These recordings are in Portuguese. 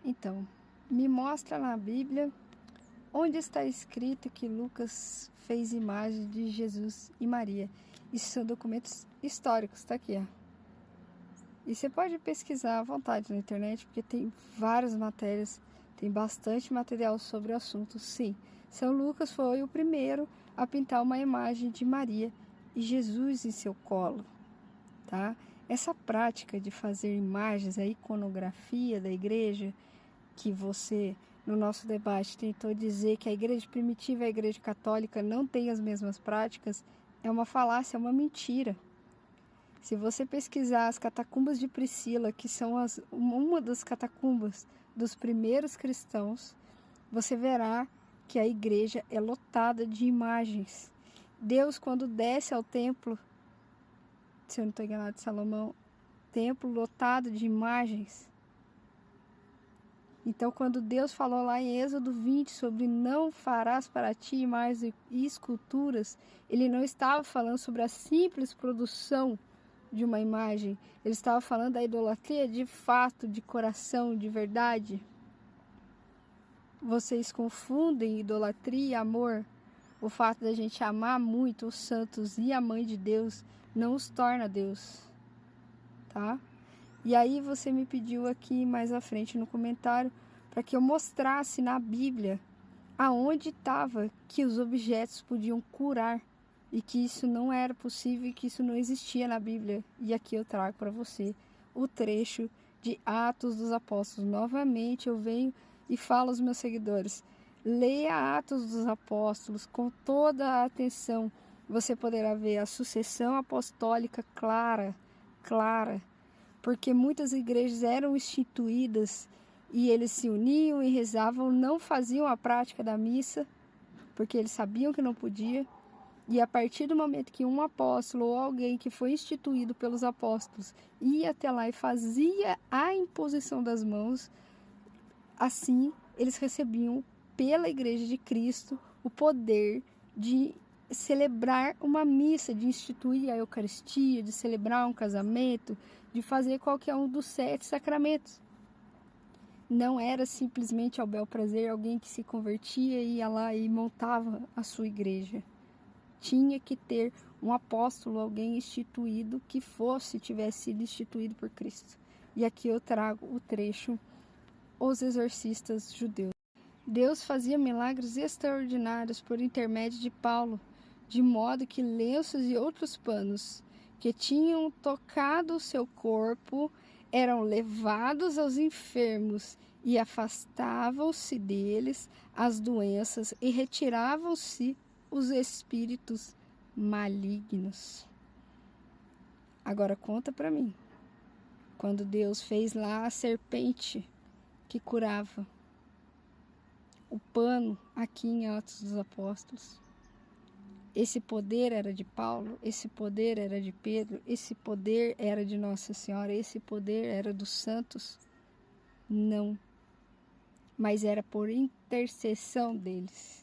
Então, me mostra na Bíblia onde está escrito que Lucas fez imagem de Jesus e Maria. Isso são documentos históricos, tá aqui, ó. E você pode pesquisar à vontade na internet, porque tem várias matérias, tem bastante material sobre o assunto. Sim, São Lucas foi o primeiro a pintar uma imagem de Maria e Jesus em seu colo, tá? Essa prática de fazer imagens, a iconografia da igreja, que você, no nosso debate, tentou dizer que a igreja primitiva e a igreja católica não têm as mesmas práticas, é uma falácia, é uma mentira. Se você pesquisar as catacumbas de Priscila, que são uma das catacumbas dos primeiros cristãos, você verá que a igreja é lotada de imagens. Deus, quando desce ao templo, se eu não estou enganado, de Salomão, templo lotado de imagens. Então, quando Deus falou lá em Êxodo 20 sobre não farás para ti imagens e esculturas, ele não estava falando sobre a simples produção de uma imagem, ele estava falando da idolatria de fato, de coração, de verdade. Vocês confundem idolatria e amor. O fato da gente amar muito os santos e a mãe de Deus não os torna Deus, tá? E aí você me pediu aqui mais à frente no comentário para que eu mostrasse na Bíblia aonde estava que os objetos podiam curar e que isso não era possível e que isso não existia na Bíblia. E aqui eu trago para você o trecho de Atos dos Apóstolos. Novamente eu venho e falo aos meus seguidores, leia Atos dos Apóstolos com toda a atenção. Você poderá ver a sucessão apostólica clara, porque muitas igrejas eram instituídas e eles se uniam e rezavam, não faziam a prática da missa, porque eles sabiam que não podia. E a partir do momento que um apóstolo ou alguém que foi instituído pelos apóstolos ia até lá e fazia a imposição das mãos, assim eles recebiam pela Igreja de Cristo o poder de celebrar uma missa, de instituir a Eucaristia, de celebrar um casamento, de fazer qualquer um dos 7 sacramentos. Não era simplesmente ao bel prazer alguém que se convertia e ia lá e montava a sua igreja. Tinha que ter um apóstolo, alguém instituído que tivesse sido instituído por Cristo. E aqui eu trago o trecho, os exorcistas judeus. Deus fazia milagres extraordinários por intermédio de Paulo, de modo que lenços e outros panos que tinham tocado o seu corpo eram levados aos enfermos e afastavam-se deles as doenças e retiravam-se os espíritos malignos. Agora conta para mim, quando Deus fez lá a serpente que curava, o pano aqui em Atos dos Apóstolos, esse poder era de Paulo, esse poder era de Pedro, esse poder era de Nossa Senhora, esse poder era dos santos? Não, mas era por intercessão deles.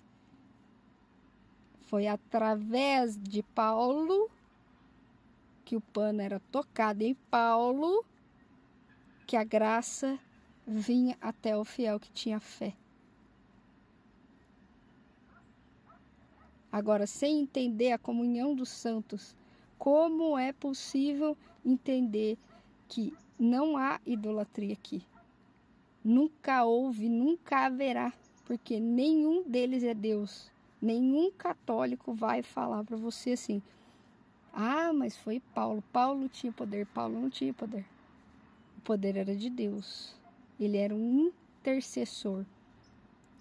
Foi através de Paulo, que o pano era tocado em Paulo, que a graça vinha até o fiel que tinha fé. Agora, sem entender a comunhão dos santos, como é possível entender que não há idolatria aqui? Nunca houve, nunca haverá, porque nenhum deles é Deus. Nenhum católico vai falar para você assim, ah, mas foi Paulo. Paulo tinha poder, Paulo não tinha poder. O poder era de Deus. Ele era um intercessor,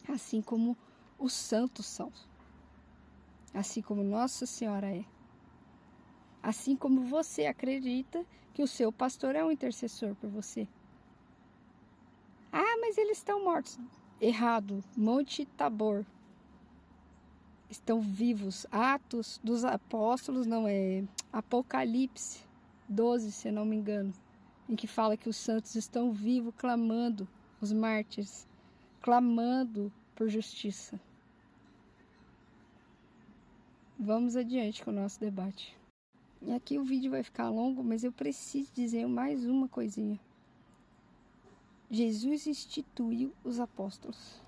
assim como os santos são. Assim como Nossa Senhora é. Assim como você acredita que o seu pastor é um intercessor por você. Ah, mas eles estão mortos. Errado. Monte Tabor. Estão vivos. Atos dos Apóstolos, não é Apocalipse 12, se não me engano, em que fala que os santos estão vivos clamando, os mártires, clamando por justiça. Vamos adiante com o nosso debate. E aqui o vídeo vai ficar longo, mas eu preciso dizer mais uma coisinha. Jesus instituiu os apóstolos.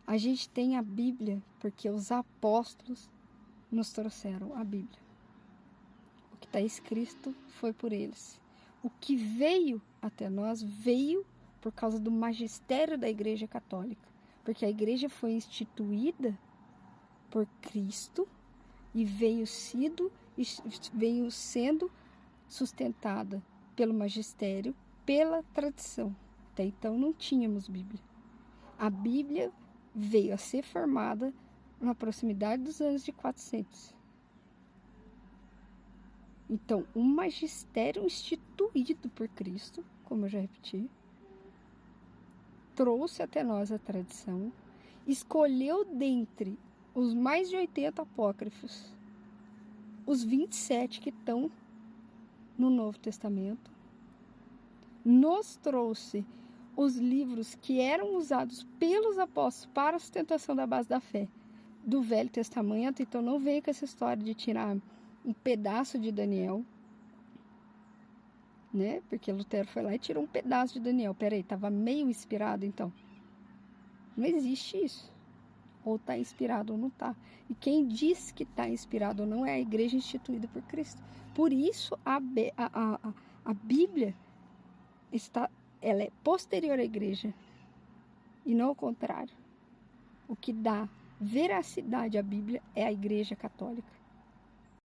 A gente tem a Bíblia porque os apóstolos nos trouxeram a Bíblia. O que está escrito foi por eles. O que veio até nós veio por causa do magistério da Igreja Católica. Porque a Igreja foi instituída por Cristo e veio sendo sustentada pelo magistério, pela tradição. Até então não tínhamos Bíblia. A Bíblia veio a ser formada na proximidade dos anos de 400. Então, o magistério instituído por Cristo, como eu já repeti, trouxe até nós a tradição, escolheu dentre os mais de 80 apócrifos, os 27 que estão no Novo Testamento, nos trouxe os livros que eram usados pelos apóstolos para a sustentação da base da fé do Velho Testamento. Então não venha com essa história de tirar um pedaço de Daniel, né? Porque Lutero foi lá e tirou um pedaço de Daniel. Peraí, estava meio inspirado então? Não existe isso. Ou está inspirado ou não está. E quem diz que está inspirado ou não é a igreja instituída por Cristo. Por isso a Bíblia ela é posterior à igreja e não ao contrário. O que dá veracidade à Bíblia é a Igreja Católica.